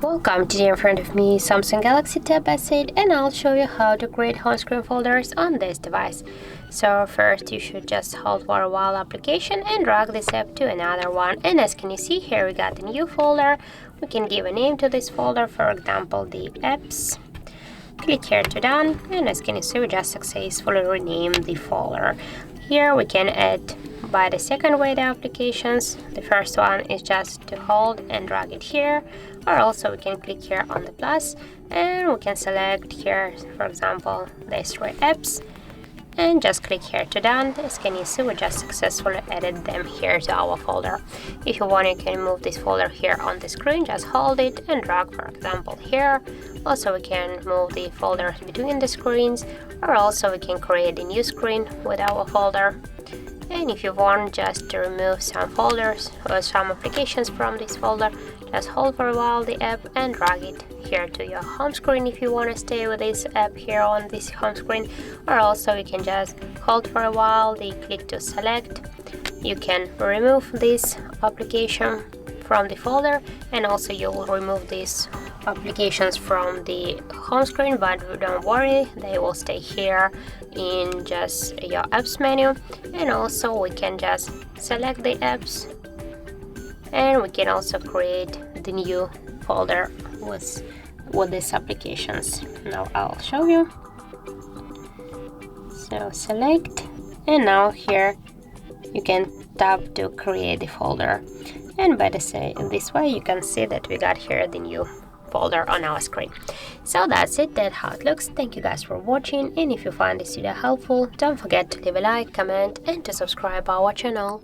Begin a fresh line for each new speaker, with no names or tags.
Welcome, today in front of me Samsung Galaxy Tab S8 and I'll show you how to create home screen folders on this device. So first you should just hold for a while application and drag this app to another one, and as can you see here we got a new folder. We can give a name to this folder, for example the apps. Click here to done, and as can you see we just successfully renamed the folder. Here we can add by the second way the applications. The first one is just to hold and drag it here, or also we can click here on the plus and we can select here, for example, these three apps, and just click here to done. As can you see we just successfully added them here to our folder. If you want, you can move this folder here on the screen, just hold it and drag, for example, here. Also we can move the folders between the screens, or also we can create a new screen with our folder. And if you want just to remove some folders or some applications from this folder, just hold for a while the app and drag it here to your home screen if you want to stay with this app here on this home screen, or also you can just hold for a while the click to select. You can remove this application from the folder, and also you will remove these applications from the home screen, but don't worry, they will stay here in just your apps menu. And also we can just select the apps, and we can also create the new folder with these applications. Now I'll show you. So select, and now here you can tap to create the folder, and by this way you can see that we got here the new folder on our screen. So that's it, that's how it looks. Thank you guys for watching, and if you find this video helpful, don't forget to leave a like, comment and to subscribe our channel.